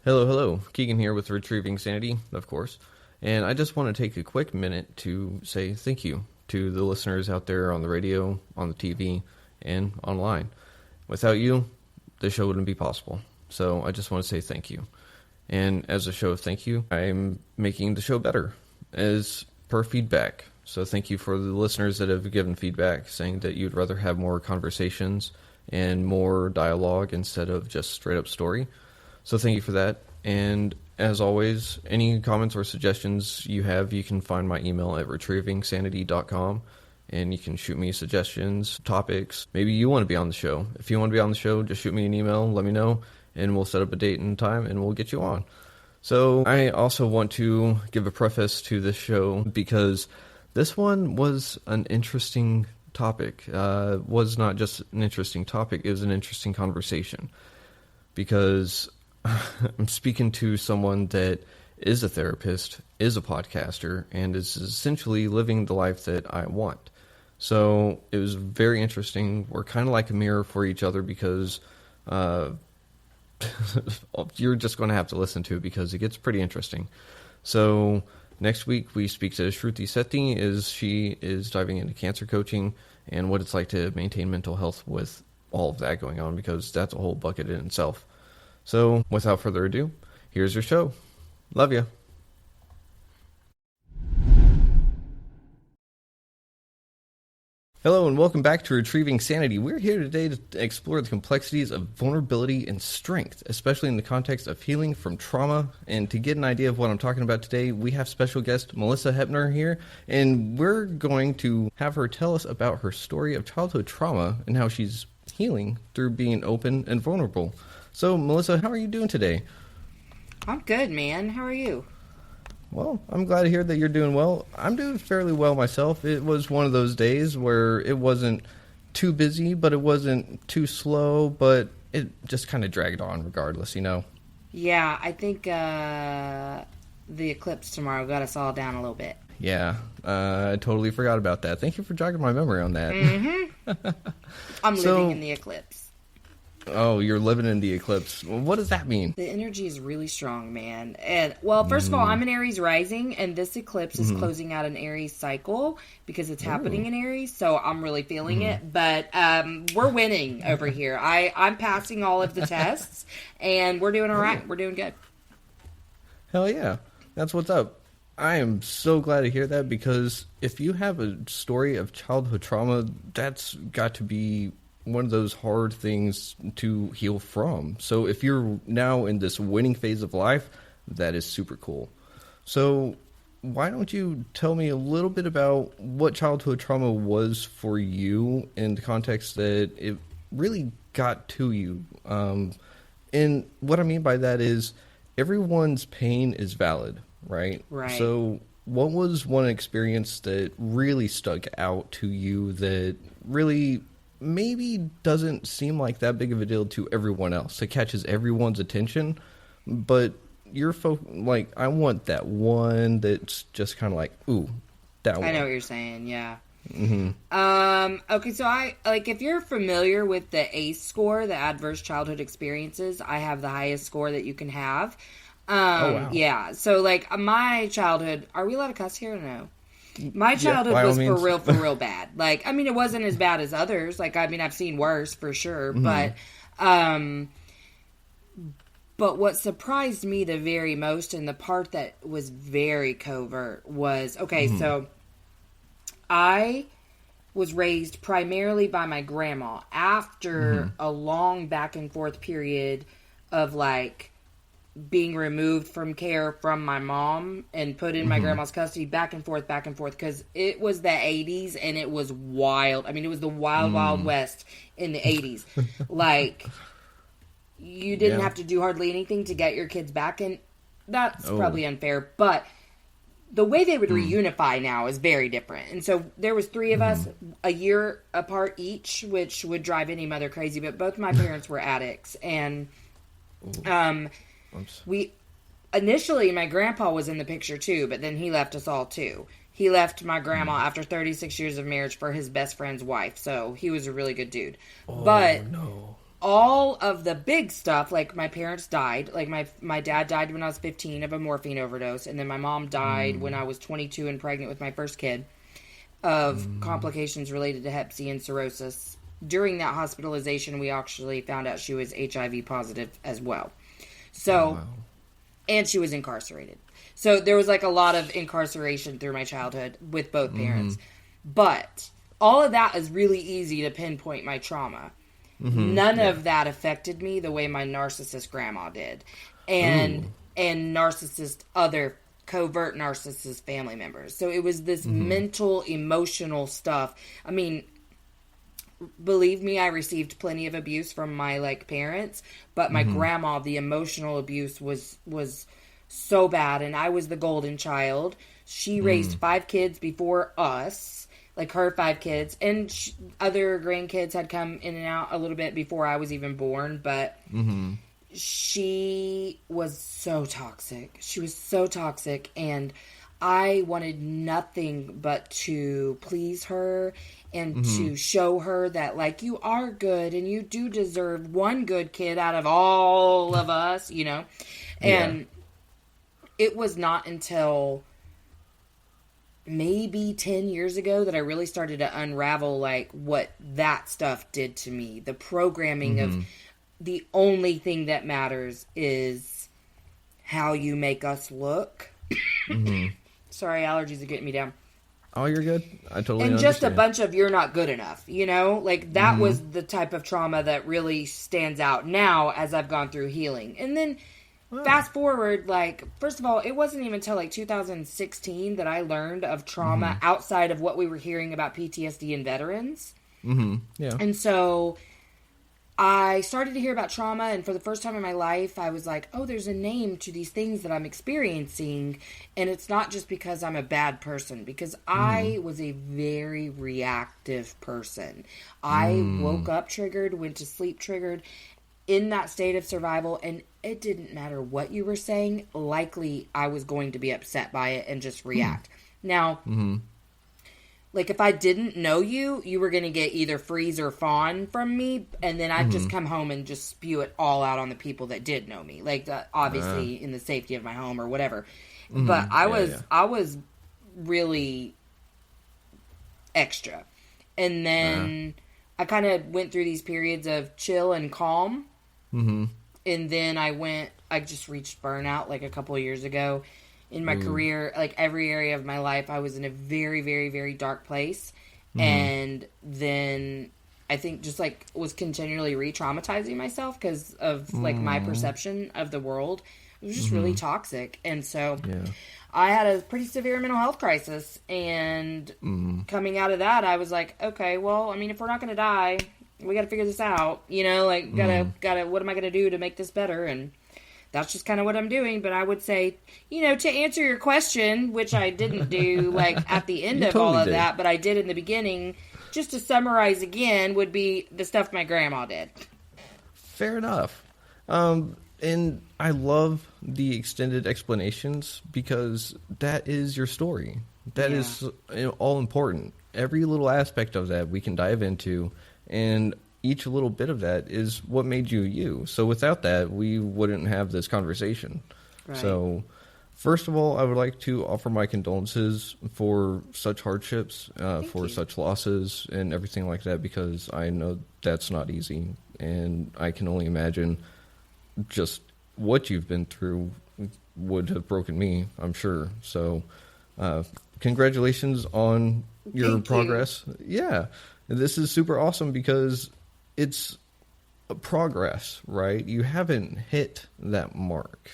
Hello, hello. Keegan here with Retrieving Sanity, of course. And I just want to take a quick minute to say thank you to the listeners out there on the radio, on the TV, and online. Without you, the show wouldn't be possible. So I just want to say thank you. And as a show of thank you, I'm making the show better as per feedback. So thank you for the listeners that have given feedback saying that you'd rather have more conversations and more dialogue instead of just straight up story. So thank you for that. And as always, any comments or suggestions you have, you can find my email at retrievingsanity.com. And you can shoot me suggestions, topics. Maybe you want to be on the show. If you want to be on the show, just shoot me an email, let me know, and we'll set up a date and time, and we'll get you on. So I also want to give a preface to this show because this one was an interesting topic. Was not just an interesting topic, it was an interesting conversation. Because I'm speaking to someone that is a therapist, is a podcaster, and is essentially living the life that I want. So it was very interesting. We're kind of like a mirror for each other because you're just going to have to listen to it because it gets pretty interesting. So next week we speak to Shruti Sethi as she is diving into cancer coaching and what it's like to maintain mental health with all of that going on because that's a whole bucket in itself. So, without further ado, here's your show. Love ya. Hello and welcome back to Retrieving Sanity. We're here today to explore the complexities of vulnerability and strength, especially in the context of healing from trauma. And to get an idea of what I'm talking about today, we have special guest Melissa Hepner here, and we're going to have her tell us about her story of childhood trauma and how she's healing through being open and vulnerable. So, Melissa, how are you doing today? I'm good, man. How are you? Well, I'm glad to hear that you're doing well. I'm doing fairly well myself. It was one of those days where it wasn't too busy, but it wasn't too slow, but it just kind of dragged on regardless, you know? Yeah, I think the eclipse tomorrow got us all down a little bit. Yeah, I totally forgot about that. Thank you for jogging my memory on that. Mm-hmm. I'm living in the eclipse. Oh, you're living in the eclipse. Well, what does that mean? The energy is really strong, man. And well, first of all, I'm an Aries rising, and this eclipse is closing out an Aries cycle because it's happening in Aries. So I'm really feeling it. But we're winning over here. I'm passing all of the tests, and we're doing all right. We're doing good. Hell yeah, that's what's up. I am so glad to hear that because if you have a story of childhood trauma, that's got to be one of those hard things to heal from. So if you're now in this winning phase of life, that is super cool. So why don't you tell me a little bit about what childhood trauma was for you in the context that it really got to you? And what I mean by that is everyone's pain is valid, right? Right. So what was one experience that really stuck out to you that really maybe doesn't seem like that big of a deal to everyone else? It catches everyone's attention, but you're like, I want that one that's just kind of like, ooh, that one. I know what you're saying, yeah. Mm-hmm. Okay, so if you're familiar with the ACE score, the Adverse Childhood Experiences, I have the highest score that you can have. Oh, wow. Yeah, so, my childhood, are we allowed to cuss here or no? My childhood was for real bad. It wasn't as bad as others. I've seen worse for sure. Mm-hmm. But what surprised me the very most, and the part that was very covert, was, so I was raised primarily by my grandma after a long back and forth period of, being removed from care from my mom and put in my grandma's custody, back and forth, because it was the 80s and it was wild. It was the wild west in the 80s. You didn't have to do hardly anything to get your kids back, and that's probably unfair, but the way they would reunify now is very different. And so there was 3 of us, a year apart each, which would drive any mother crazy, but both my parents were addicts, and initially my grandpa was in the picture too, but then he left us all too. He left my grandma after 36 years of marriage for his best friend's wife, so he was a really good dude. Oh, but no. all of the big stuff, like my parents died. Like my dad died when I was 15 of a morphine overdose. And then my mom died when I was 22 and pregnant with my first kid of complications related to Hep C and cirrhosis. During that hospitalization, we actually found out she was HIV positive as well. So, and she was incarcerated. So there was like a lot of incarceration through my childhood with both parents. But all of that is really easy to pinpoint my trauma. None of that affected me the way my narcissist grandma did. And other covert narcissist family members. So it was this mental, emotional stuff. I mean, believe me, I received plenty of abuse from my like parents, but my grandma, the emotional abuse was so bad, and I was the golden child. She raised 5 kids before us, like her 5 kids, and other grandkids had come in and out a little bit before I was even born, but she was so toxic. She was so toxic, and I wanted nothing but to please her and to show her that, like, you are good and you do deserve one good kid out of all of us, you know? And it was not until maybe 10 years ago that I really started to unravel, like, what that stuff did to me. The programming of the only thing that matters is how you make us look. Sorry, allergies are getting me down. Oh, you're good. I totally And understand. just a bunch of you're not good enough, you know? Like, that was the type of trauma that really stands out now as I've gone through healing. And then fast forward, like, first of all, it wasn't even until like 2016 that I learned of trauma outside of what we were hearing about PTSD and veterans. Yeah. And so I started to hear about trauma, and for the first time in my life, I was like, oh, there's a name to these things that I'm experiencing, and it's not just because I'm a bad person, because I was a very reactive person. I woke up triggered, went to sleep triggered, in that state of survival, and it didn't matter what you were saying, likely I was going to be upset by it and just react. Now, like, if I didn't know you, you were going to get either freeze or fawn from me, and then I'd just come home and just spew it all out on the people that did know me, like, obviously in the safety of my home or whatever. But I was really extra. And then I kind of went through these periods of chill and calm. And then I just reached burnout like a couple of years ago. In my career, like every area of my life, I was in a very, very, very dark place. And then I think just like was continually re-traumatizing myself because of like my perception of the world. It was just really toxic. And so I had a pretty severe mental health crisis. And coming out of that, I was like, okay, well, I mean, if we're not going to die, we got to figure this out, you know, like gotta, what am I going to do to make this better? And that's just kind of what I'm doing. But I would say, you know, to answer your question, which I didn't do like at the end of all of that, but I did in the beginning, just to summarize again, would be the stuff my grandma did. Fair enough. And I love the extended explanations because that is your story. That is all important. Every little aspect of that we can dive into, and each little bit of that is what made you you. So without that, we wouldn't have this conversation. Right. So first of all, I would like to offer my condolences for such hardships, for such losses and everything like that, because I know that's not easy. And I can only imagine just what you've been through would have broken me, I'm sure. So congratulations on your progress. Yeah. This is super awesome because it's a progress, right? You haven't hit that mark.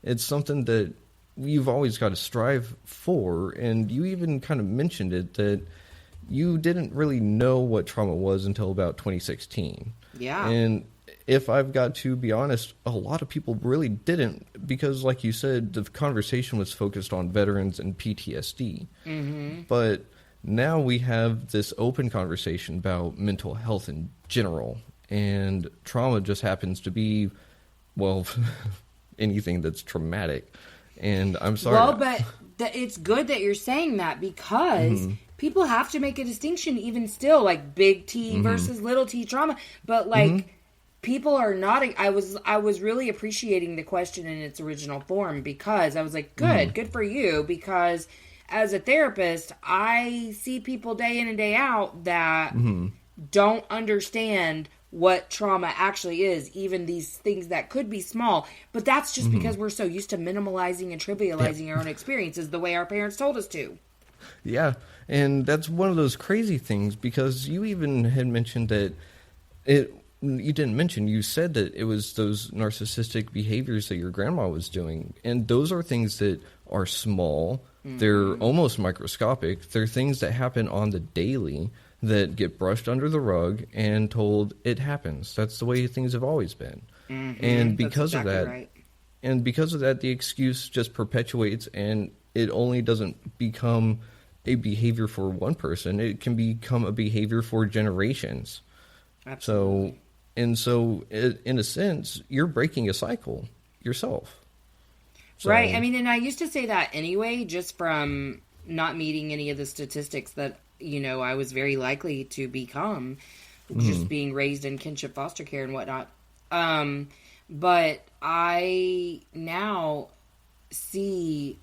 It's something that you've always got to strive for. And you even kind of mentioned it, that you didn't really know what trauma was until about 2016. Yeah. And if I've got to be honest, a lot of people really didn't, because like you said, the conversation was focused on veterans and PTSD. But now we have this open conversation about mental health in general, and trauma just happens to be, well, anything that's traumatic. And I'm sorry. Well, but it's good that you're saying that, because people have to make a distinction even still, like big T versus little T trauma. But like people are not. I was really appreciating the question in its original form, because I was like, good for you, because as a therapist, I see people day in and day out that don't understand what trauma actually is, even these things that could be small. But that's just because we're so used to minimalizing and trivializing our own experiences the way our parents told us to. Yeah, and that's one of those crazy things, because you even had mentioned that you didn't mention, you said that it was those narcissistic behaviors that your grandma was doing. And those are things that are small. They're almost microscopic. They're things that happen on the daily that get brushed under the rug and told it happens. That's the way things have always been. And because of that, the excuse just perpetuates, and it only doesn't become a behavior for one person. It can become a behavior for generations. Absolutely. So in a sense, you're breaking a cycle yourself. So, right. I mean, and I used to say that anyway, just from not meeting any of the statistics that, I was very likely to become, just being raised in kinship foster care and whatnot. But I now see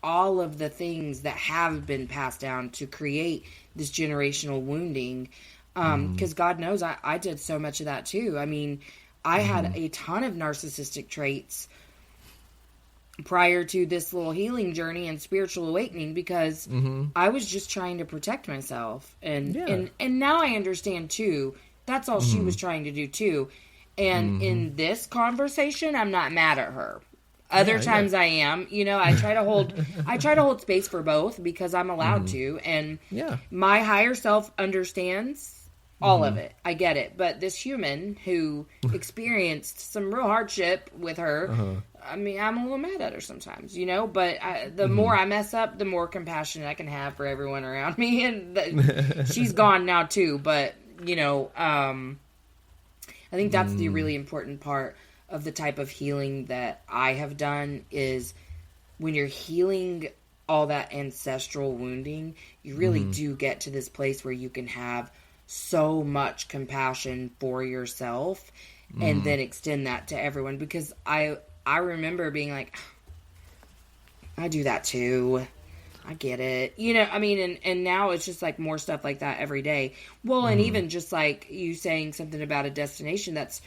all of the things that have been passed down to create this generational wounding. Because God knows I did so much of that too. I mean, I had a ton of narcissistic traits prior to this little healing journey and spiritual awakening, because I was just trying to protect myself. And now I understand too, that's all she was trying to do too. And in this conversation, I'm not mad at her. Other times I am, I try to hold space for both, because I'm allowed to. And my higher self understands all of it. I get it. But this human who experienced some real hardship with her, I mean, I'm a little mad at her sometimes, but the more I mess up, the more compassion I can have for everyone around me. And she's gone now too. But, I think that's the really important part of the type of healing that I have done, is when you're healing all that ancestral wounding, you really do get to this place where you can have so much compassion for yourself and then extend that to everyone. Because I remember being like, I do that too. I get it. I mean, and now it's just like more stuff like that every day. Well, and even just like you saying something about a destination that's,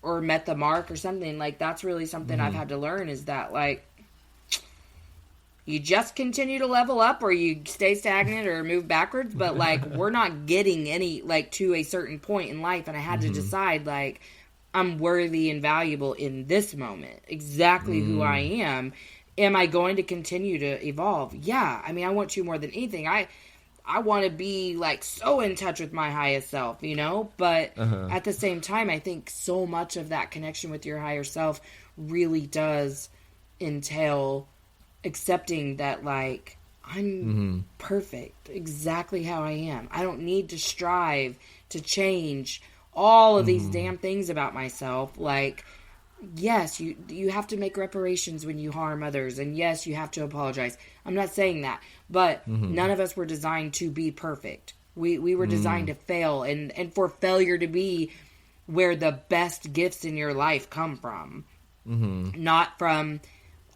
or met the mark or something, like that's really something I've had to learn, is that like, you just continue to level up, or you stay stagnant or move backwards, but like we're not getting any, like, to a certain point in life. And I had to decide, like, I'm worthy and valuable in this moment, exactly who I am. Am I going to continue to evolve? Yeah. I mean, I want to more than anything. I want to be like so in touch with my highest self, but at the same time, I think so much of that connection with your higher self really does entail accepting that, like, I'm perfect exactly how I am. I don't need to strive to change all of these damn things about myself. Like, yes, you have to make reparations when you harm others, and yes, you have to apologize. I'm not saying that, but none of us were designed to be perfect. We were designed to fail, and for failure to be where the best gifts in your life come from, not from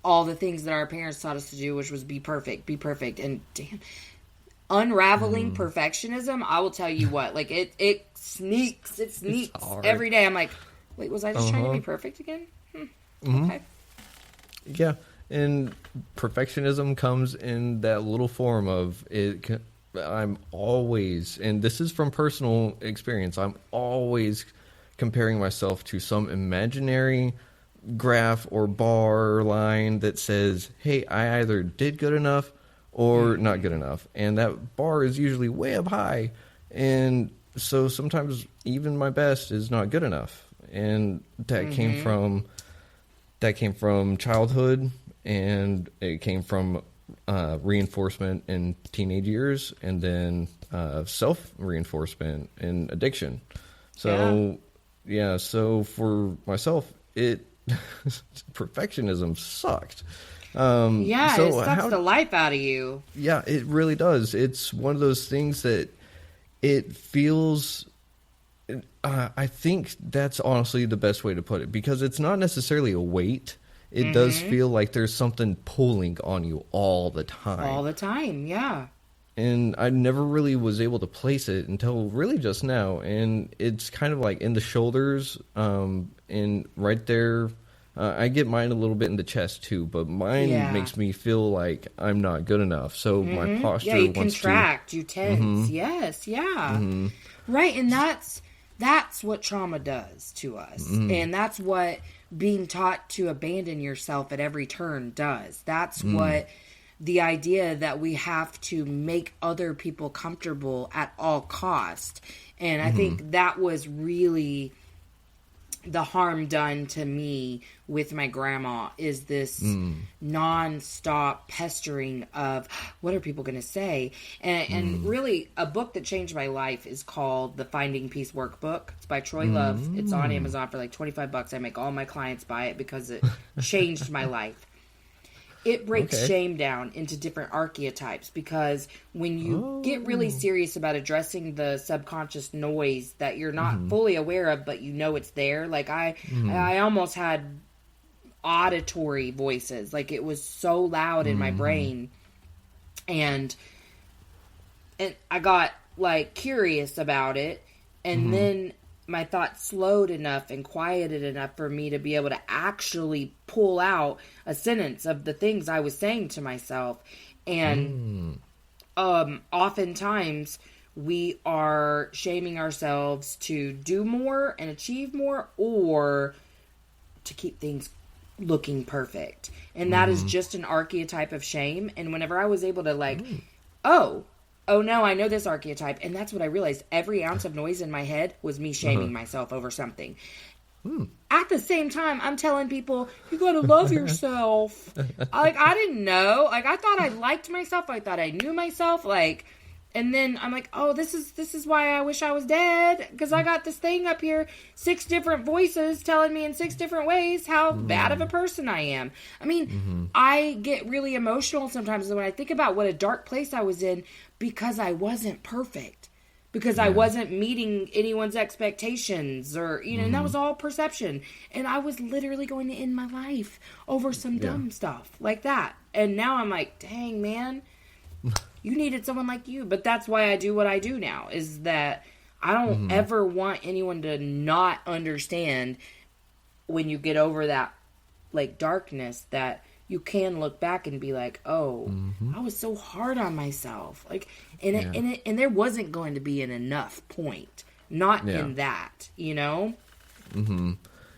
all the things that our parents taught us to do, which was be perfect. And damn, unraveling perfectionism, I will tell you what, like it sneaks every day. I'm like, wait, was I just trying to be perfect again? Okay. Yeah, and perfectionism comes in that little form of it. I'm always, and this is from personal experience, I'm always comparing myself to some imaginary graph or bar or line that says, hey, I either did good enough or not good enough. And that bar is usually way up high. And so sometimes even my best is not good enough. And that came from childhood, and it came from reinforcement in teenage years, and then self-reinforcement in addiction. So, so for myself, perfectionism sucked. It sucks the life out of you. Yeah, it really does. It's one of those things that it feels, I think that's honestly the best way to put it, because it's not necessarily a weight. It does feel like there's something pulling on you all the time. All the time, yeah. And I never really was able to place it until really just now. And it's kind of like in the shoulders, and right there. I get mine a little bit in the chest too, but mine makes me feel like I'm not good enough. So my posture you wants contract, you tense. Yes, right. And that's what trauma does to us, and that's what being taught to abandon yourself at every turn does. That's what the idea that we have to make other people comfortable at all cost. And I think that was really the harm done to me with my grandma, is this non-stop pestering of what are people going to say? And really, a book that changed my life is called The Finding Peace Workbook. It's by Troy Love. It's on Amazon for like $25. I make all my clients buy it because it changed my life. It breaks shame down into different archetypes, because when you get really serious about addressing the subconscious noise that you're not fully aware of, but you know it's there. Like I almost had auditory voices. Like it was so loud in my brain. And I got like curious about it. And then my thoughts slowed enough and quieted enough for me to be able to actually pull out a sentence of the things I was saying to myself. And oftentimes we are shaming ourselves to do more and achieve more, or to keep things looking perfect. And that is just an archetype of shame. And whenever I was able to like, oh no, I know this archetype. And that's what I realized. Every ounce of noise in my head was me shaming myself over something. At the same time, I'm telling people, you gotta love yourself. Like, I didn't know. Like, I thought I liked myself. I thought I knew myself. Like, and then I'm like, oh, this is why I wish I was dead. Because I got this thing up here, 6 different voices telling me in 6 different ways how bad of a person I am. I mean, I get really emotional sometimes when I think about what a dark place I was in, because I wasn't perfect. Because I wasn't meeting anyone's expectations, or, you know, and that was all perception. And I was literally going to end my life over some dumb stuff like that. And now I'm like, dang, man, you needed someone like you. But that's why I do what I do now, is that I don't ever want anyone to not understand when you get over that, like, darkness, that you can look back and be like, oh, I was so hard on myself. Like, and there wasn't going to be an enough point. Not in that, you know?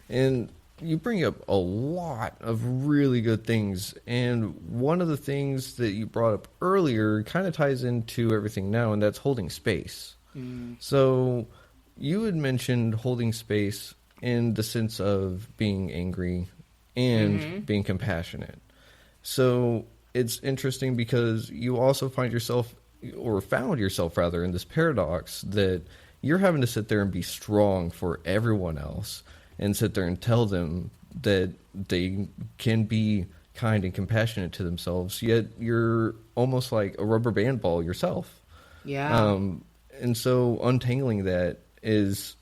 And you bring up a lot of really good things. And one of the things that you brought up earlier kind of ties into everything now, and that's holding space. So you had mentioned holding space in the sense of being angry and being compassionate. So it's interesting because you also found yourself rather, in this paradox that you're having to sit there and be strong for everyone else, and sit there and tell them that they can be kind and compassionate to themselves, yet you're almost like a rubber band ball yourself. And so untangling that is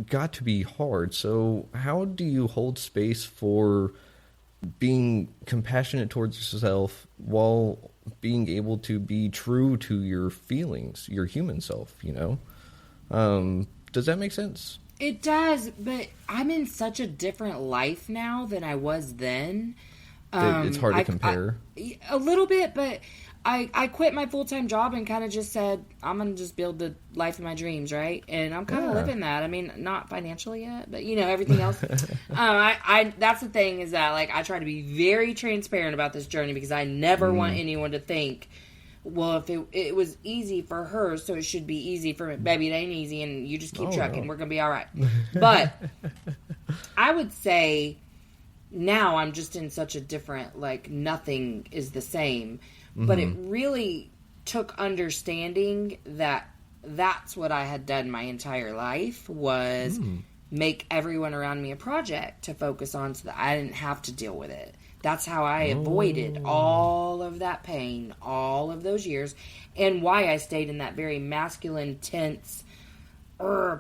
got to be hard. So how do you hold space for being compassionate towards yourself while being able to be true to your feelings, your human self, you know? Does that make sense? It does, but I'm in such a different life now than I was then. It's hard to compare. A little bit, but I quit my full-time job and kind of just said, I'm going to just build the life of my dreams, right? And I'm kind of living that. I mean, not financially yet, but, you know, everything else. That's the thing, is that, like, I try to be very transparent about this journey, because I never want anyone to think, well, if it was easy for her, so it should be easy for me. Baby, it ain't easy, and you just keep trucking. No. We're going to be all right. But I would say now I'm just in such a different, like, nothing is the same. But it really took understanding that that's what I had done my entire life, was make everyone around me a project to focus on, so that I didn't have to deal with it. That's how I avoided all of that pain, all of those years, and why I stayed in that very masculine, tense,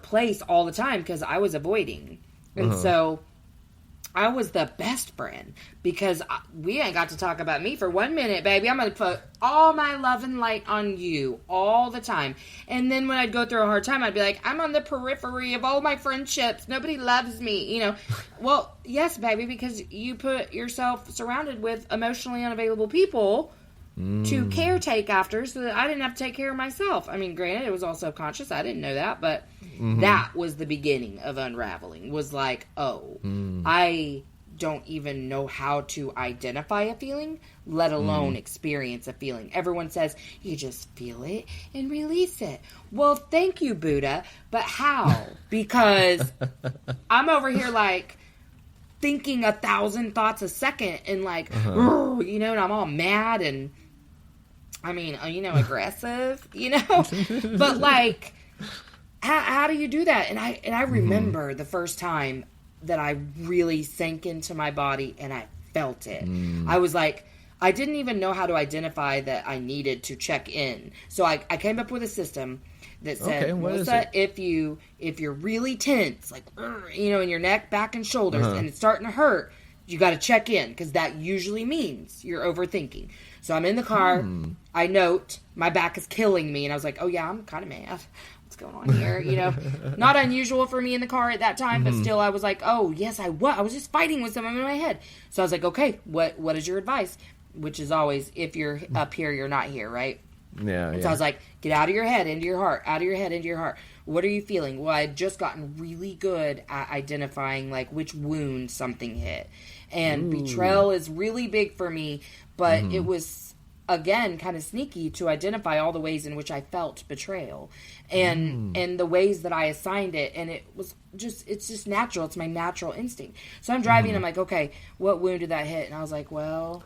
place all the time because I was avoiding. And so I was the best friend because we ain't got to talk about me for 1 minute, baby. I'm going to put all my love and light on you all the time. And then when I'd go through a hard time, I'd be like, I'm on the periphery of all my friendships. Nobody loves me, you know. Well, yes, baby, because you put yourself surrounded with emotionally unavailable people to caretake after so that I didn't have to take care of myself. I mean, granted, it was all subconscious. I didn't know that, but that was the beginning of unraveling. Was like, I don't even know how to identify a feeling, let alone experience a feeling. Everyone says, you just feel it and release it. Well, thank you, Buddha, but how? Because I'm over here like thinking 1,000 thoughts a second and like, you know, and I'm all mad and I mean, you know, aggressive, you know, but like, how do you do that? And I remember the first time that I really sank into my body and I felt it. I was like, I didn't even know how to identify that I needed to check in. So I came up with a system that said, Melissa, if you're really tense, like, you know, in your neck, back, and shoulders, and it's starting to hurt, you got to check in because that usually means you're overthinking. So I'm in the car. I note my back is killing me. And I was like, oh, yeah, I'm kind of mad. What's going on here? You know, not unusual for me in the car at that time. But still, I was like, oh, yes, I was. I was just fighting with someone in my head. So I was like, okay, what is your advice? Which is always, if you're up here, you're not here, right? Yeah. So I was like, get out of your head into your heart, out of your head into your heart. What are you feeling? Well, I'd just gotten really good at identifying like which wound something hit. And betrayal is really big for me, but it was, again, kind of sneaky to identify all the ways in which I felt betrayal and the ways that I assigned it. And it's just natural. It's my natural instinct. So I'm driving, I'm like, okay, what wound did that hit? And I was like, well,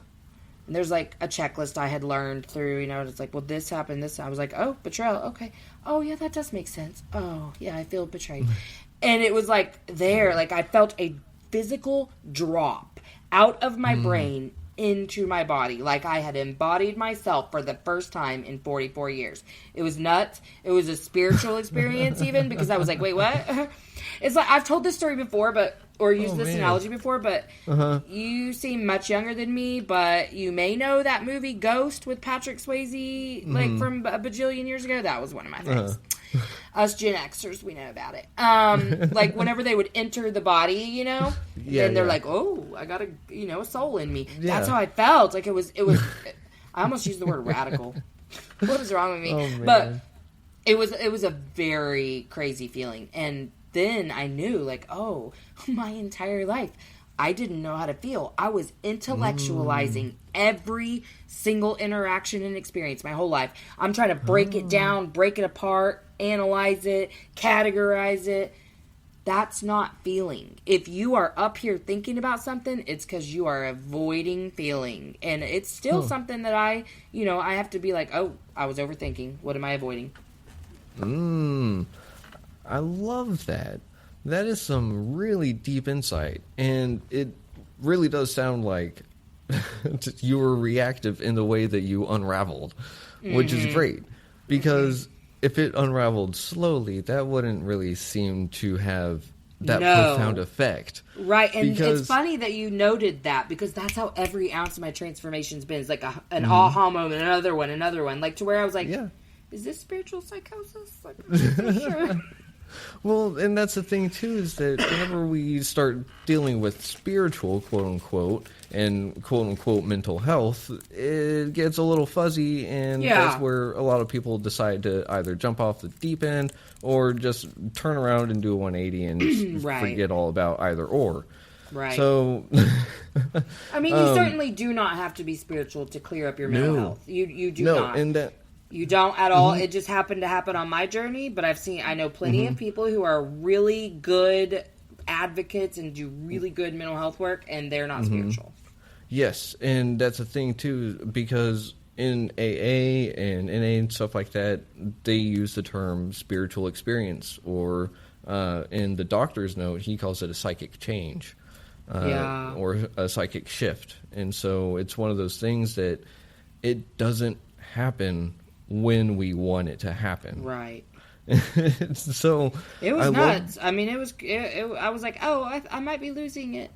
and there's like a checklist I had learned through, you know, and it's like, well, this happened, this. I was like, oh, betrayal. Okay. Oh, yeah, that does make sense. Oh, yeah, I feel betrayed. And it was like there, like I felt a physical drop out of my brain into my body, like I had embodied myself for the first time in 44 years. It was nuts. It was a spiritual experience even, because I was like, wait, what? It's like, I've told this story before, or used this analogy before, but you seem much younger than me, but you may know that movie Ghost with Patrick Swayze, like from a bajillion years ago. That was one of my things. Us Gen Xers, we know about it. Like whenever they would enter the body, you know, and they're like, oh, I got a soul in me. Yeah. That's how I felt. Like it was, I almost used the word radical. What is wrong with me? Oh, but it was a very crazy feeling. And then I knew, like, oh, my entire life, I didn't know how to feel. I was intellectualizing every single interaction and experience my whole life. I'm trying to break it down, break it apart, analyze it, categorize it. That's not feeling. If you are up here thinking about something, it's because you are avoiding feeling. And it's still something that I have to be like, oh, I was overthinking. What am I avoiding? I love that. That is some really deep insight. And it really does sound like you were reactive in the way that you unraveled, which is great. Because if it unraveled slowly, that wouldn't really seem to have that profound effect. Right, and it's funny that you noted that, because that's how every ounce of my transformation's been. It's like an aha moment, another one. Like to where I was like, is this spiritual psychosis? Like, for sure. Well, and that's the thing, too, is that whenever we start dealing with spiritual, quote-unquote, and quote-unquote mental health, it gets a little fuzzy, and that's where a lot of people decide to either jump off the deep end or just turn around and do a 180 and forget all about either or. Right. So, I mean, you certainly do not have to be spiritual to clear up your mental health. You do not. And that... You don't at all. It just happened to happen on my journey, but I know plenty of people who are really good advocates and do really good mental health work, and they're not spiritual. Yes, and that's the thing, too, because in AA and NA and stuff like that, they use the term spiritual experience, or in the doctor's note, he calls it a psychic change, or a psychic shift. And so it's one of those things that it doesn't happen when we want it to happen. Right. So it was nuts. I mean, I was like, oh, I might be losing it.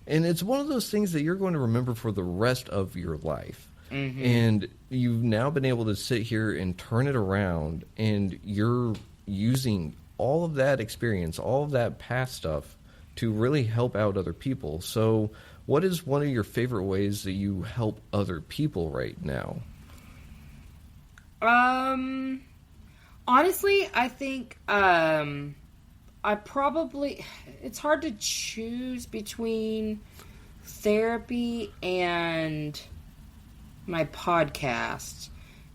And it's one of those things that you're going to remember for the rest of your life. And you've now been able to sit here and turn it around, and you're using all of that experience, all of that past stuff to really help out other people. So what is one of your favorite ways that you help other people right now? Honestly, I think it's hard to choose between therapy and my podcast.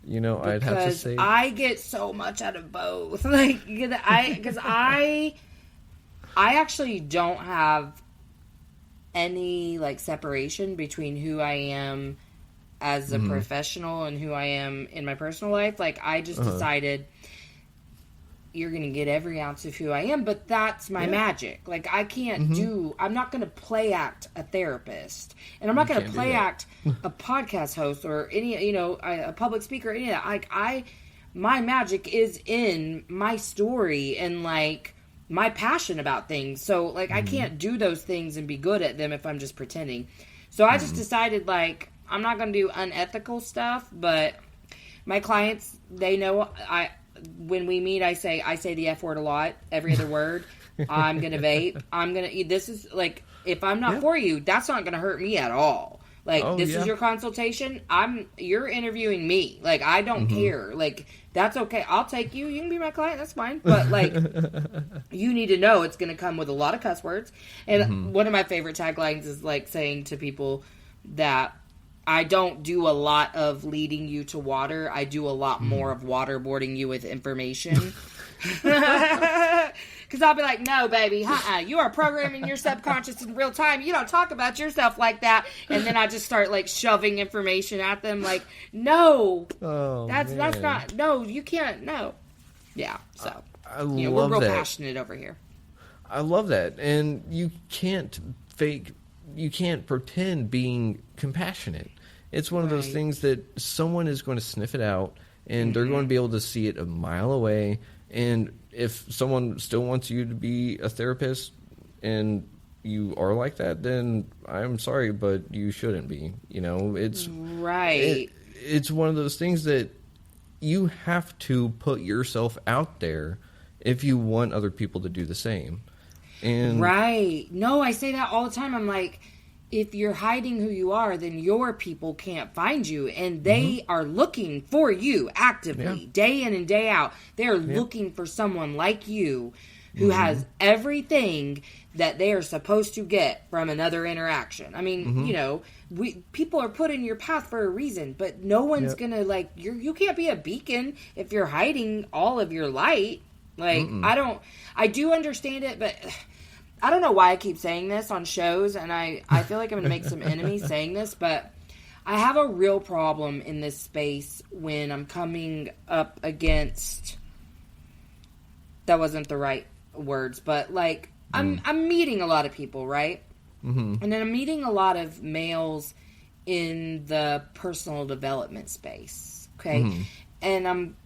You know, I'd have to say I get so much out of both. Like, because I actually don't have any like separation between who I am as a professional and who I am in my personal life. Like, I just decided you're going to get every ounce of who I am, but that's my magic. Like, I can't I'm not going to play act a therapist, and I'm not going to play act a podcast host or any, a public speaker, any of that. Like, my magic is in my story and like my passion about things. So like, I can't do those things and be good at them if I'm just pretending. So I just decided, like, I'm not going to do unethical stuff, but my clients, they know when we meet, I say the F word a lot, every other word. I'm going to vape. This is like, if I'm not for you, that's not going to hurt me at all. Like, this is your consultation. You're interviewing me. Like, I don't care. Like, that's okay. I'll take you. You can be my client. That's fine. But like, you need to know it's going to come with a lot of cuss words. And one of my favorite taglines is like saying to people that I don't do a lot of leading you to water. I do a lot more of waterboarding you with information. Because I'll be like, no, baby, you are programming your subconscious in real time. You don't talk about yourself like that. And then I just start like shoving information at them. Like, no, that's not. No, you can't. No, yeah. So I love we're real that. passionate over here. I love that, and you can't pretend being compassionate. It's one of those things that someone is going to sniff it out, and they're going to be able to see it a mile away. And if someone still wants you to be a therapist and you are like that, then I'm sorry, but you shouldn't be. It's right. It's one of those things that you have to put yourself out there if you want other people to do the same. And right. No, I say that all the time. I'm like, if you're hiding who you are, then your people can't find you. And they are looking for you actively, day in and day out. They're looking for someone like you who has everything that they are supposed to get from another interaction. I mean, people are put in your path for a reason, but no one's going to, like, you can't be a beacon if you're hiding all of your light. Like, I do understand it, but I don't know why I keep saying this on shows, and I feel like I'm going to make some enemies saying this, but I have a real problem in this space when I'm coming up against, that wasn't the right words, but like, I'm meeting a lot of people, right? And then I'm meeting a lot of males in the personal development space, okay? And I'm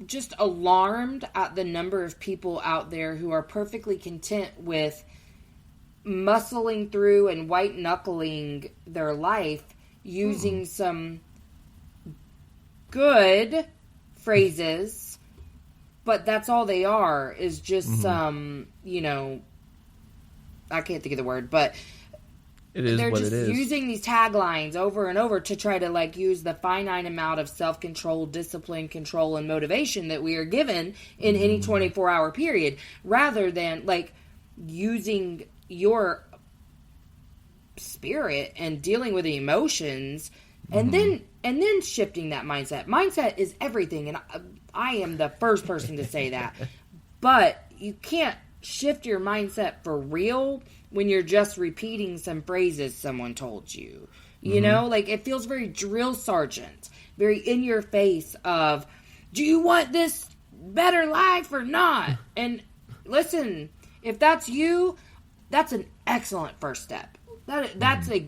just alarmed at the number of people out there who are perfectly content with muscling through and white knuckling their life using some good phrases, but that's all they are, is just some, I can't think of the word, but they're just using these taglines over and over to try to like use the finite amount of self-control, discipline, control, and motivation that we are given in any 24-hour period, rather than like using your spirit and dealing with the emotions and then shifting that mindset. Mindset is everything, and I am the first person to say that. But you can't shift your mindset for real when you're just repeating some phrases someone told you. You know, like, it feels very drill sergeant, very in your face of, do you want this better life or not? And listen, if that's you, that's an excellent first step. That's a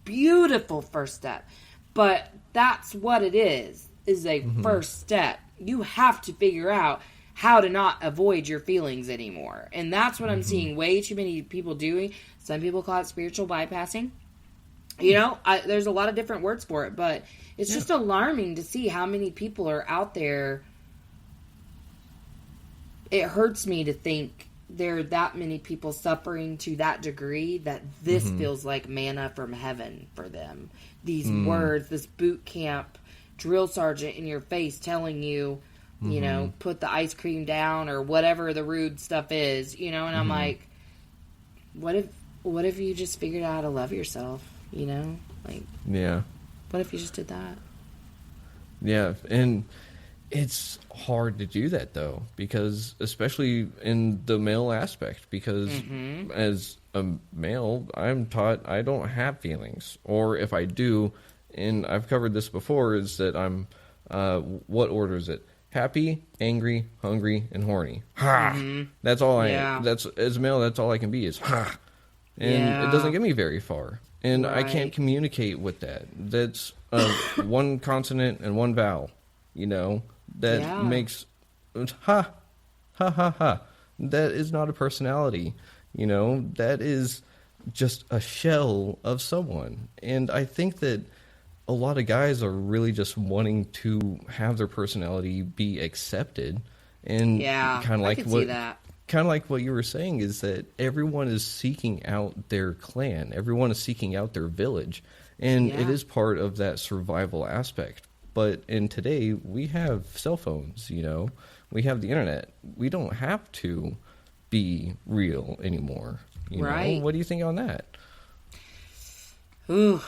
beautiful first step. But that's what it is a first step. You have to figure out how to not avoid your feelings anymore. And that's what I'm seeing way too many people doing. Some people call it spiritual bypassing. You know, there's a lot of different words for it, but it's just alarming to see how many people are out there. It hurts me to think there are that many people suffering to that degree that this feels like manna from heaven for them. These words, this boot camp drill sergeant in your face telling you, you know, put the ice cream down or whatever the rude stuff is, you know, and I'm like, what if you just figured out how to love yourself, you know? Like, yeah. What if you just did that? Yeah, and it's hard to do that, though, because especially in the male aspect, because as a male, I'm taught I don't have feelings. Or if I do, and I've covered this before, is that I'm, what order is it? Happy, angry, hungry, and horny. Ha! That's all I am. That's, as a male, that's all I can be is ha! And it doesn't get me very far. And I can't communicate with that. That's one consonant and one vowel, you know? That makes ha, ha, ha, ha. That is not a personality, you know? That is just a shell of someone. And I think that a lot of guys are really just wanting to have their personality be accepted. And kind of like what you were saying is that everyone is seeking out their clan. Everyone is seeking out their village. And it is part of that survival aspect. But in today, we have cell phones, you know. We have the internet. We don't have to be real anymore. You know? What do you think on that? Ooh.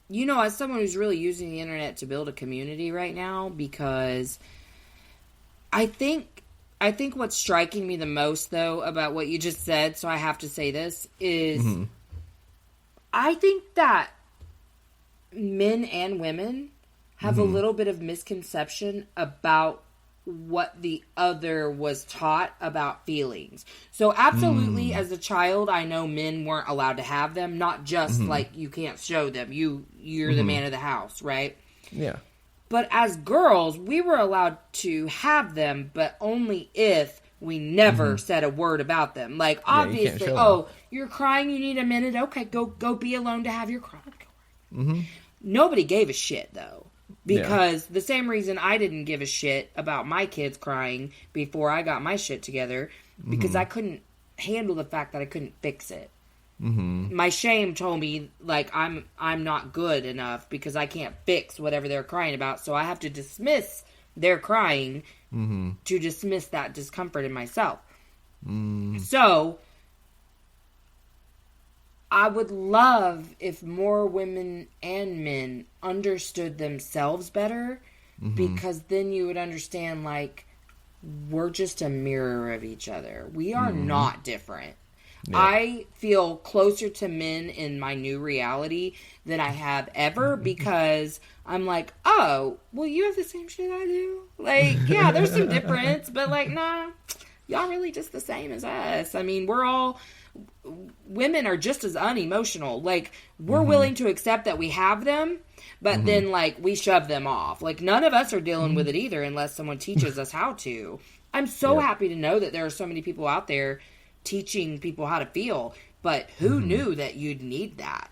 You know, as someone who's really using the internet to build a community right now, because I think what's striking me the most, though, about what you just said, so I have to say this, is I think that men and women have a little bit of misconception about what the other was taught about feelings. So absolutely, as a child, I know men weren't allowed to have them, not just like you can't show them. You're the man of the house, right? Yeah. But as girls, we were allowed to have them, but only if we never said a word about them. Like, obviously, you're crying, you need a minute. Okay, go be alone to have your cry. Nobody gave a shit, though. Because the same reason I didn't give a shit about my kids crying before I got my shit together, because I couldn't handle the fact that I couldn't fix it. My shame told me, like, I'm not good enough because I can't fix whatever they're crying about, so I have to dismiss their crying to dismiss that discomfort in myself. So I would love if more women and men understood themselves better, because then you would understand, like, we're just a mirror of each other. We are not different. Yeah. I feel closer to men in my new reality than I have ever, because I'm like, oh, well, you have the same shit I do. Like, yeah, there's some difference, but like, nah, y'all really just the same as us. I mean, women are just as unemotional. Like, we're willing to accept that we have them, but then, like, we shove them off. Like, none of us are dealing with it either unless someone teaches us how to. I'm so happy to know that there are so many people out there teaching people how to feel, but who knew that you'd need that?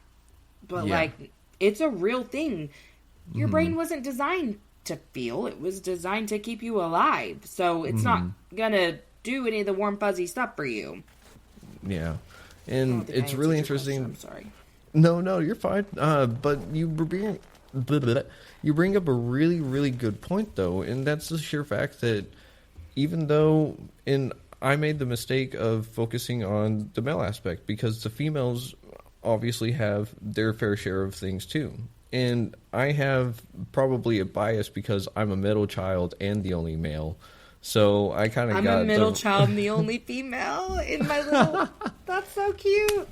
But, like, it's a real thing. Your brain wasn't designed to feel. It was designed to keep you alive. So it's not gonna do any of the warm, fuzzy stuff for you. Yeah. And it's really interesting. I'm sorry. No, you're fine. But you bring up a really, really good point, though, and that's the sheer fact that even though I made the mistake of focusing on the male aspect, because the females obviously have their fair share of things too. And I have probably a bias because I'm a middle child and the only male. So I kind of got... I'm a middle child and the only female in my little... That's so cute.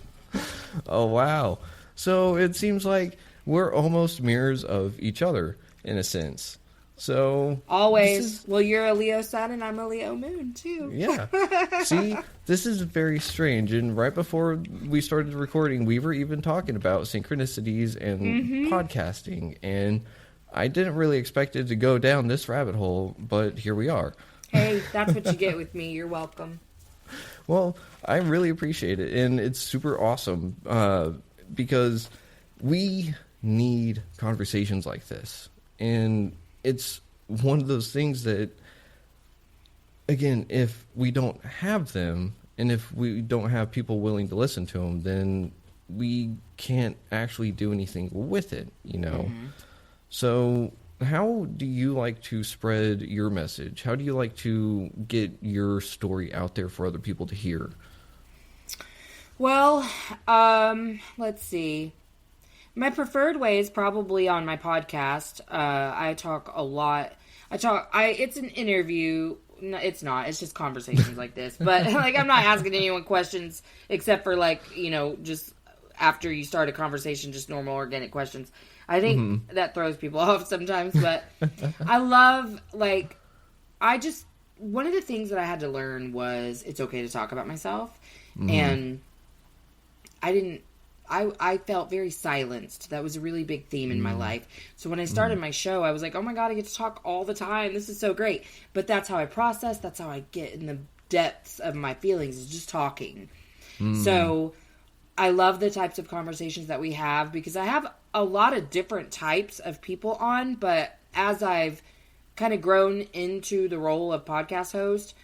Oh, wow. So it seems like we're almost mirrors of each other in a sense. So always. Well, you're a Leo sun and I'm a Leo moon too. Yeah. See, this is very strange. And right before we started recording, we were even talking about synchronicities and podcasting. And I didn't really expect it to go down this rabbit hole, but here we are. Hey, that's what you get with me. You're welcome. Well, I really appreciate it, and it's super awesome because we need conversations like this. And it's one of those things that, again, if we don't have them, and if we don't have people willing to listen to them, then we can't actually do anything with it, you know? Mm-hmm. So how do you like to spread your message? How do you like to get your story out there for other people to hear? Well, let's see. My preferred way is probably on my podcast. I talk a lot. It's an interview. No, it's not. It's just conversations like this. But, like, I'm not asking anyone questions except for, like, you know, just after you start a conversation, just normal organic questions. I think that throws people off sometimes. But I love, like, one of the things that I had to learn was it's okay to talk about myself. Mm-hmm. And I felt very silenced. That was a really big theme in my life. So when I started my show, I was like, oh my God, I get to talk all the time. This is so great. But that's how I process. That's how I get in the depths of my feelings, is just talking. So I love the types of conversations that we have, because I have a lot of different types of people on. But as I've kind of grown into the role of podcast host,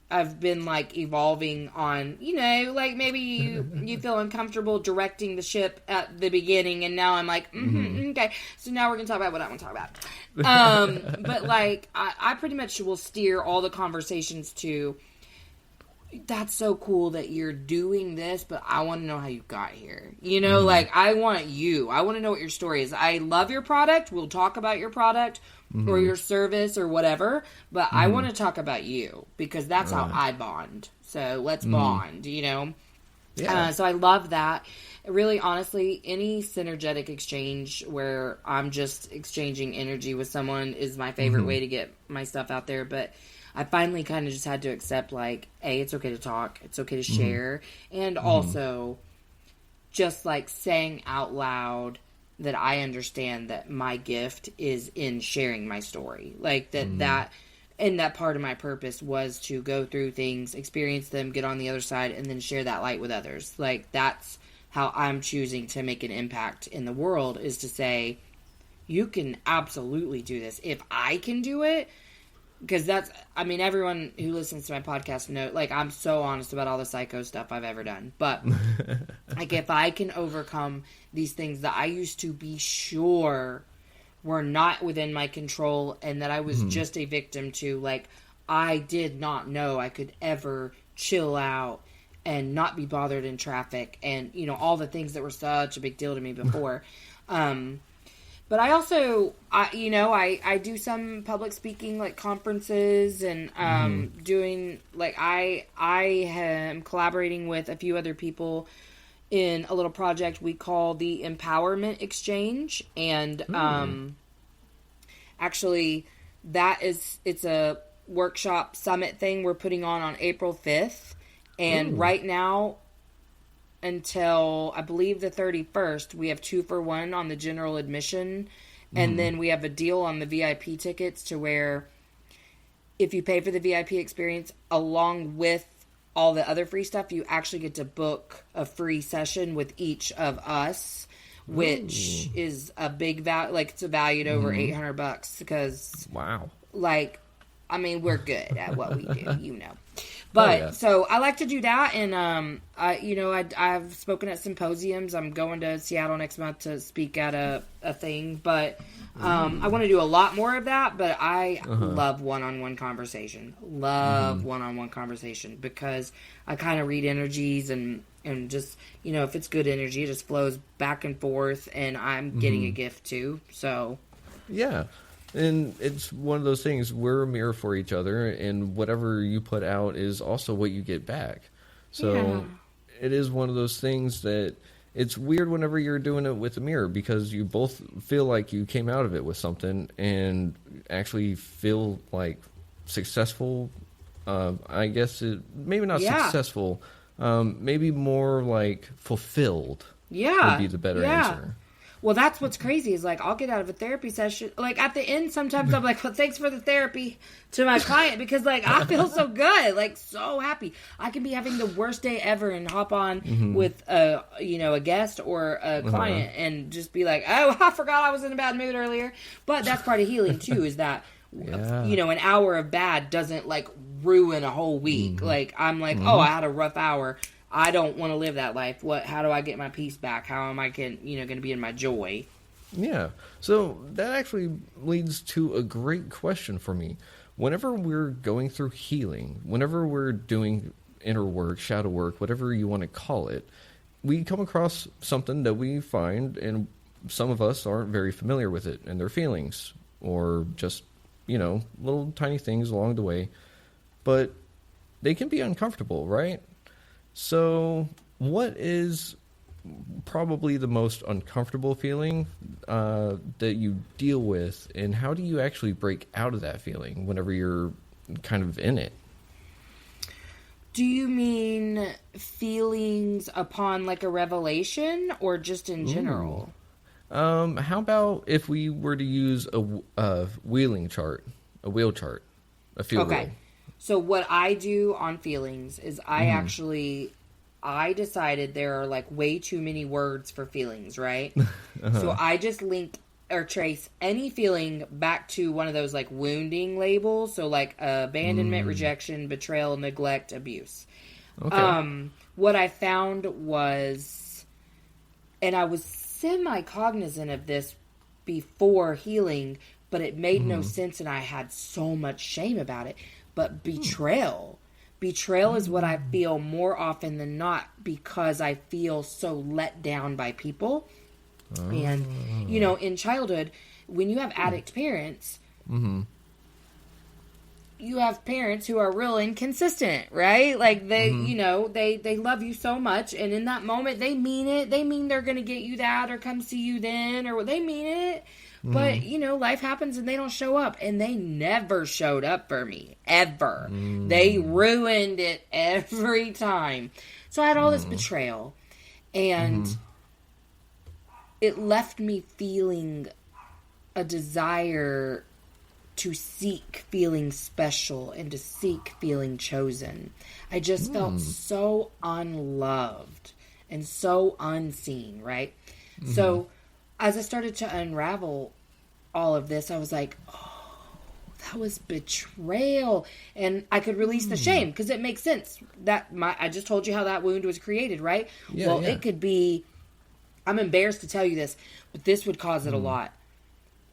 I've been, like, evolving on, you know, like, maybe you feel uncomfortable directing the ship at the beginning, and now I'm like, okay, so now we're going to talk about what I want to talk about. But, like, I pretty much will steer all the conversations to, that's so cool that you're doing this, but I want to know how you got here. You know, like, I want to know what your story is. I love your product. We'll talk about your product. Or your service or whatever, but I want to talk about you, because that's how I bond. So let's bond, you know? Yeah. So I love that. Really, honestly, any synergetic exchange where I'm just exchanging energy with someone is my favorite way to get my stuff out there. But I finally kind of just had to accept, like, A, it's okay to talk, it's okay to share, and also just, like, saying out loud that I understand that my gift is in sharing my story. Like, that part of my purpose was to go through things, experience them, get on the other side, and then share that light with others. Like, that's how I'm choosing to make an impact in the world, is to say, you can absolutely do this. If I can do it, because everyone who listens to my podcast knows, like, I'm so honest about all the psycho stuff I've ever done. But, like, if I can overcome these things that I used to be sure were not within my control, and that I was just a victim to, like, I did not know I could ever chill out and not be bothered in traffic, and, you know, all the things that were such a big deal to me before. But I also, I do some public speaking, like, conferences, and doing, like, I am collaborating with a few other people in a little project we call the Empowerment Exchange. And actually, it's a workshop summit thing we're putting on April 5th. And right now, until I believe the 31st, we have 2 for 1 on the general admission, and then we have a deal on the VIP tickets, to where if you pay for the VIP experience along with all the other free stuff, you actually get to book a free session with each of us, which is a big value. Like, it's valued over $800, because like, I mean, we're good at what we do, you know. But, so I like to do that, and, I've spoken at symposiums. I'm going to Seattle next month to speak at a thing, but, I want to do a lot more of that, but I love one-on-one conversation. One-on-one conversation, because I kind of read energies, and just, you know, if it's good energy, it just flows back and forth, and I'm getting a gift too, so. Yeah. And it's one of those things, we're a mirror for each other, and whatever you put out is also what you get back. So it is one of those things that it's weird whenever you're doing it with a mirror, because you both feel like you came out of it with something and actually feel like successful. I guess maybe not successful, maybe more like fulfilled would be the better answer. Well, that's what's crazy is like I'll get out of a therapy session. Like at the end, sometimes I'm like, well, thanks for the therapy to my client because like I feel so good, like so happy. I can be having the worst day ever and hop on with a guest or a client and just be like, oh, I forgot I was in a bad mood earlier. But that's part of healing too, is that an hour of bad doesn't like ruin a whole week. Like I'm like, oh, I had a rough hour. I don't want to live that life. How do I get my peace back? How am I going to be in my joy? Yeah. So that actually leads to a great question for me. Whenever we're going through healing, whenever we're doing inner work, shadow work, whatever you want to call it, we come across something that we find, and some of us aren't very familiar with it and their feelings, or just, little tiny things along the way. But they can be uncomfortable, right? So what is probably the most uncomfortable feeling that you deal with, and how do you actually break out of that feeling whenever you're kind of in it? Do you mean feelings upon like a revelation or just in general? How about if we were to use a wheel chart, a feel wheel? So what I do on feelings is I decided there are like way too many words for feelings, right? So I just link or trace any feeling back to one of those like wounding labels. So like abandonment, rejection, betrayal, neglect, abuse. Okay. What I found was, and I was semi-cognizant of this before healing, but it made no sense and I had so much shame about it. But betrayal is what I feel more often than not because I feel so let down by people. And, in childhood, when you have addict parents, you have parents who are real inconsistent, right? Like they, they love you so much. And in that moment, they mean it. They mean they're going to get you that or come see you then, or they mean it. But, life happens and they don't show up. And they never showed up for me. Ever. They ruined it every time. So I had all this betrayal. And it left me feeling a desire to seek feeling special and to seek feeling chosen. I just felt so unloved and so unseen, right? So as I started to unravel all of this, I was like, oh, that was betrayal. And I could release the shame because it makes sense. I just told you how that wound was created, right? Yeah, it could be, I'm embarrassed to tell you this, but this would cause it a lot.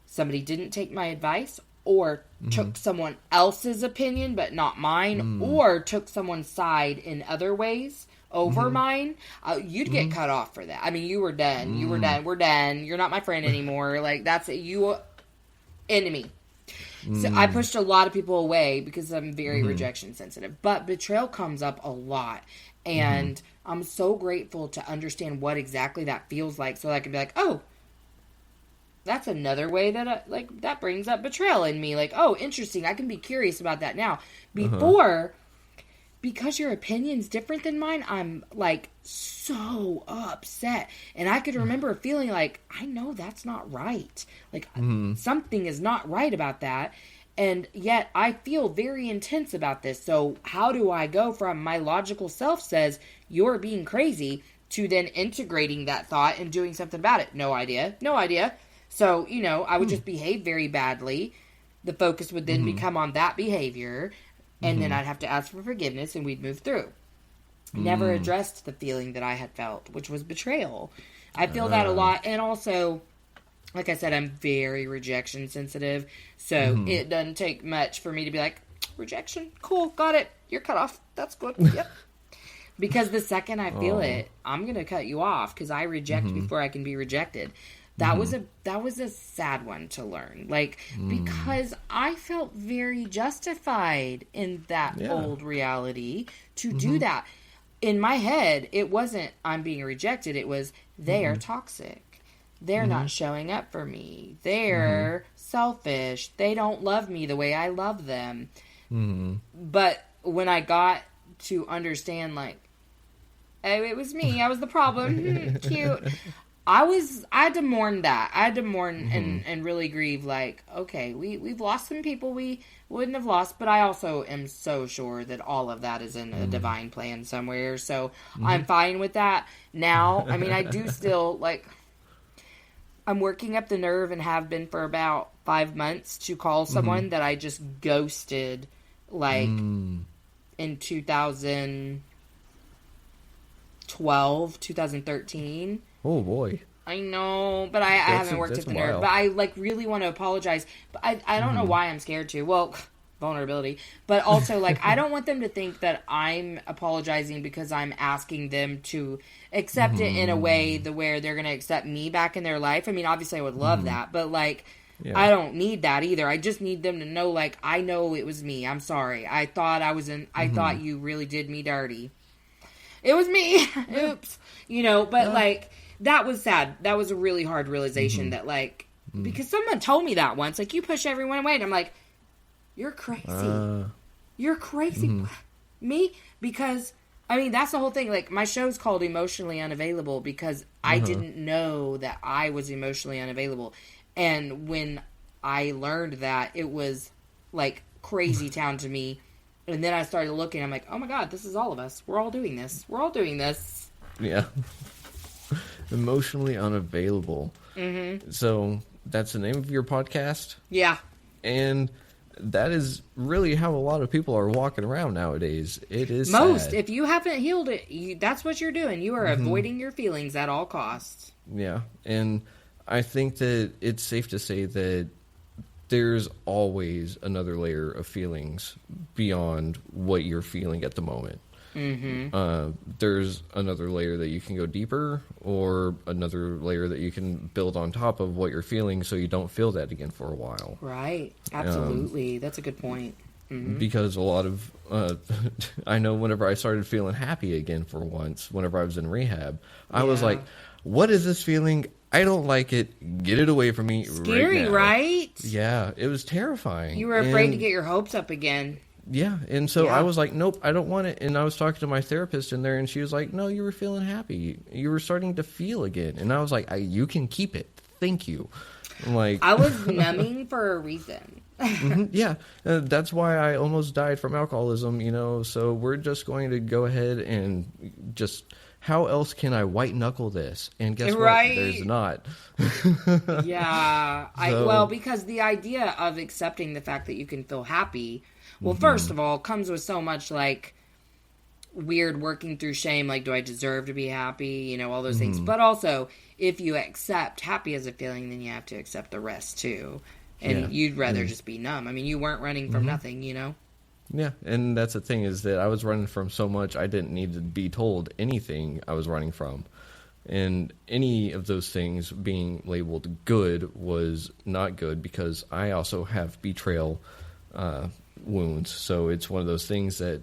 Somebody didn't take my advice or took someone else's opinion, but not mine, or took someone's side in other ways over mine, you'd get cut off for that. I mean, you were done. You were done. We're done. You're not my friend anymore. Like, that's it. You enemy. So I pushed a lot of people away because I'm very rejection sensitive. But betrayal comes up a lot. And I'm so grateful to understand what exactly that feels like so that I can be like, oh, that's another way that that brings up betrayal in me. Like, oh, interesting. I can be curious about that now. Before, because your opinion's different than mine, I'm like so upset. And I could remember feeling like, I know that's not right. Like something is not right about that. And yet I feel very intense about this. So how do I go from my logical self says you're being crazy to then integrating that thought and doing something about it? No idea. So, I would just behave very badly. The focus would then become on that behavior. And then I'd have to ask for forgiveness and we'd move through. Never addressed the feeling that I had felt, which was betrayal. I feel that a lot. And also, like I said, I'm very rejection sensitive. So it doesn't take much for me to be like, rejection, cool, got it. You're cut off. That's good. Yep. Because the second I feel it, I'm going to cut you off because I reject before I can be rejected. That was a sad one to learn. Like, because I felt very justified in that old reality to do that. In my head, it wasn't I'm being rejected. It was they are toxic. They're not showing up for me. They're selfish. They don't love me the way I love them. But when I got to understand, like, oh, it was me. I was the problem. Cute. I had to mourn that. I had to mourn and really grieve, like, okay, we've lost some people we wouldn't have lost, but I also am so sure that all of that is in a divine plan somewhere, so I'm fine with that. Now, I mean, I do still, like, I'm working up the nerve and have been for about 5 months to call someone that I just ghosted, like, in 2012, 2013. Oh, boy. I know, but I haven't worked up the nerve. But I, like, really want to apologize. But I don't know why I'm scared to. Well, vulnerability. But also, like, I don't want them to think that I'm apologizing because I'm asking them to accept it in a way where they're going to accept me back in their life. I mean, obviously, I would love that. But, like, I don't need that either. I just need them to know, like, I know it was me. I'm sorry. I thought I thought you really did me dirty. It was me. Oops. You know, but, like... That was sad. That was a really hard realization that, like, because someone told me that once, like, you push everyone away. And I'm like, you're crazy. You're crazy. Me? Because, I mean, that's the whole thing. Like, my show's called Emotionally Unavailable because I didn't know that I was emotionally unavailable. And when I learned that, it was, like, crazy town to me. And then I started looking. I'm like, oh, my God, this is all of us. We're all doing this. We're all doing this. Yeah. Emotionally Unavailable. So that's the name of your podcast? Yeah. And that is really how a lot of people are walking around nowadays. It is sad. If you haven't healed it, that's what you're doing. You are avoiding your feelings at all costs. Yeah. And I think that it's safe to say that there's always another layer of feelings beyond what you're feeling at the moment. There's another layer that you can go deeper, or another layer that you can build on top of what you're feeling so you don't feel that again for a while. Right. Absolutely. That's a good point. Because a lot of, I know whenever I started feeling happy again for once, whenever I was in rehab, I was like, what is this feeling? I don't like it. Get it away from me. Scary, right? Yeah. It was terrifying. You were afraid to get your hopes up again. Yeah, and so I was like, nope, I don't want it. And I was talking to my therapist in there, and she was like, no, you were feeling happy. You were starting to feel again. And I was like, you can keep it. Thank you. I'm like, I was numbing for a reason. Yeah, that's why I almost died from alcoholism, you know. So we're just going to go ahead and just, how else can I white knuckle this? And guess what? There's not. Yeah. Well, because the idea of accepting the fact that you can feel happy, well, first of all, comes with so much, like, weird working through shame, like, do I deserve to be happy, you know, all those things. But also, if you accept happy as a feeling, then you have to accept the rest, too. And you'd rather just be numb. I mean, you weren't running from nothing, you know? Yeah, and that's the thing, is that I was running from so much, I didn't need to be told anything I was running from. And any of those things being labeled good was not good, because I also have betrayal wounds. So it's one of those things that,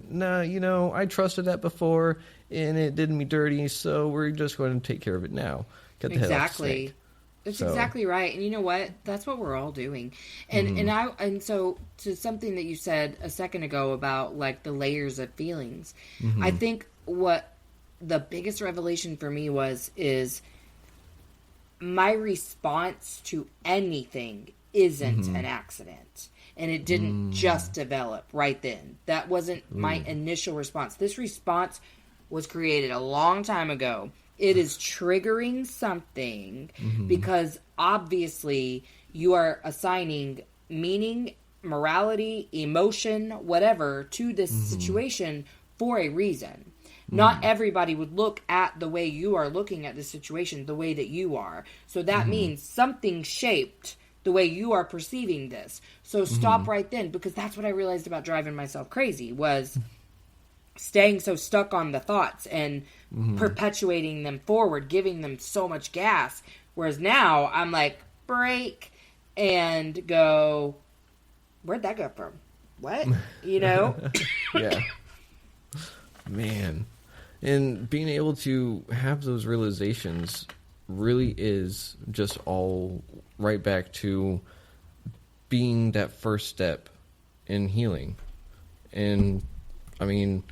you know, I trusted that before and it did me dirty, so we're just going to take care of it now. Get the hell off the snake. That's exactly right. And you know what? That's what we're all doing. And so to something that you said a second ago about, like, the layers of feelings, I think what the biggest revelation for me is my response to anything isn't an accident. And it didn't just develop right then. That wasn't my initial response. This response was created a long time ago. It is triggering something because obviously you are assigning meaning, morality, emotion, whatever to this situation for a reason. Not everybody would look at the way you are looking at the situation the way that you are. So that means something shaped the way you are perceiving this. So stop right then, because that's what I realized about driving myself crazy, was staying so stuck on the thoughts and perpetuating them forward, giving them so much gas. Whereas now I'm like, break and go, where'd that go from? What? You know? Yeah. Man. And being able to have those realizations really is just all right back to being that first step in healing. And I mean,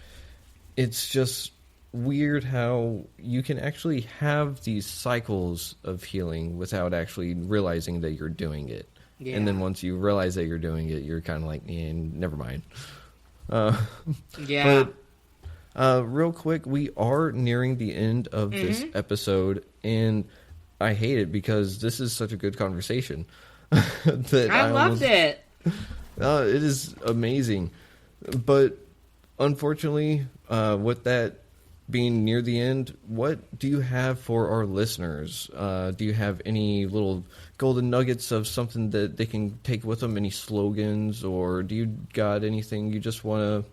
it's just weird how you can actually have these cycles of healing without actually realizing that you're doing it. Yeah. And then once you realize that you're doing it, you're kind of like, never mind. Yeah. But real quick, we are nearing the end of this episode, and I hate it because this is such a good conversation. That I loved it. It is amazing. But unfortunately, with that being near the end, what do you have for our listeners? Do you have any little golden nuggets of something that they can take with them? Any slogans, or do you got anything you just want to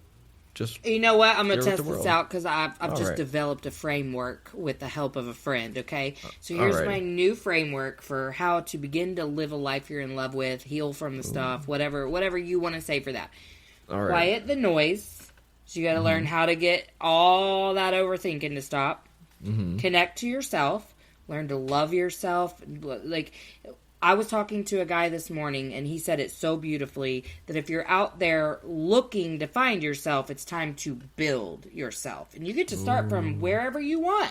just... You know what? I'm going to share with test the this world? out because I've All just right. developed a framework with the help of a friend, okay? So here's Alrighty. my new framework for how to begin to live a life you're in love with, heal from the stuff, whatever you want to say for that. All right. Quiet the noise. So you got to learn how to get all that overthinking to stop. Connect to yourself. Learn to love yourself. Like, I was talking to a guy this morning, and he said it so beautifully that if you're out there looking to find yourself, it's time to build yourself. And you get to start from wherever you want.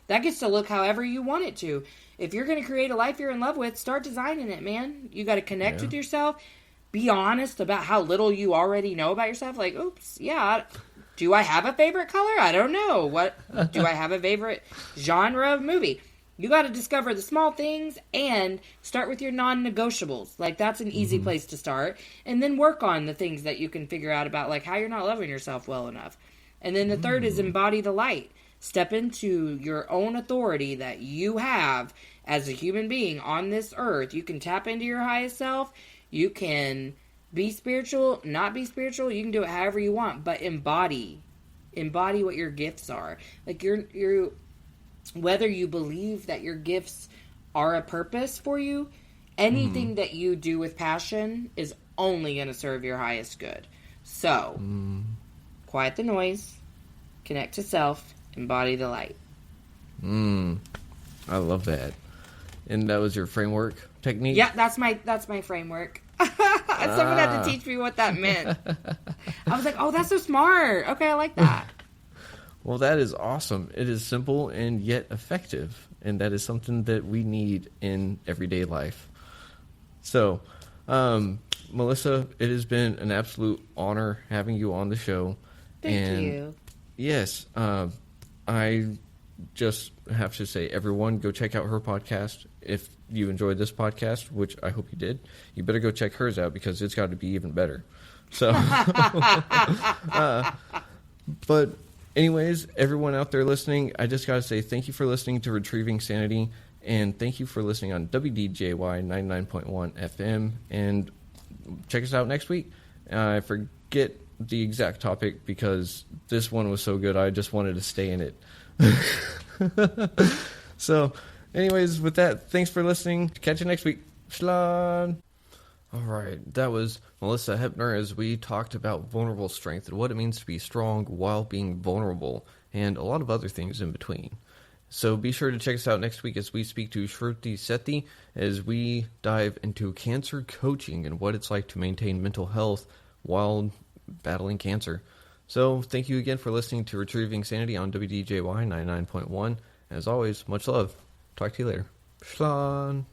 That gets to look however you want it to. If you're going to create a life you're in love with, start designing it, man. You got to connect with yourself. Be honest about how little you already know about yourself. Like, oops, yeah, do I have a favorite color? I don't know. What do I have a favorite genre of movie? You got to discover the small things and start with your non-negotiables. Like, that's an easy place to start. And then work on the things that you can figure out about, like, how you're not loving yourself well enough. And then the third is embody the light. Step into your own authority that you have as a human being on this earth. You can tap into your highest self. You can be spiritual, not be spiritual. You can do it however you want, but embody what your gifts are. Like, you're whether you believe that your gifts are a purpose for you, anything that you do with passion is only going to serve your highest good. So, quiet the noise, connect to self, embody the light. I love that. And that was your framework technique? Yeah, that's my framework. Someone had to teach me what that meant. I was like, oh, that's so smart. Okay, I like that. Well, that is awesome. It is simple and yet effective. And that is something that we need in everyday life. So, Melissa, it has been an absolute honor having you on the show. Thank you. Yes, I just have to say, everyone, go check out her podcast. If you enjoyed this podcast, which I hope you did, you better go check hers out because it's got to be even better. So, but anyways, everyone out there listening, I just got to say thank you for listening to Retrieving Sanity, and thank you for listening on WDJY 99.1 FM, and check us out next week. I forget the exact topic because this one was so good, I just wanted to stay in it. So, anyways, with that, thanks for listening. Catch you next week. Shalom. All right, that was Melissa Hepner as we talked about vulnerable strength and what it means to be strong while being vulnerable, and a lot of other things in between. So be sure to check us out next week as we speak to Shruti Sethi as we dive into cancer coaching and what it's like to maintain mental health while battling cancer. So thank you again for listening to Retrieving Sanity on WDJY 99.1. As always, much love. Talk to you later. Shalom.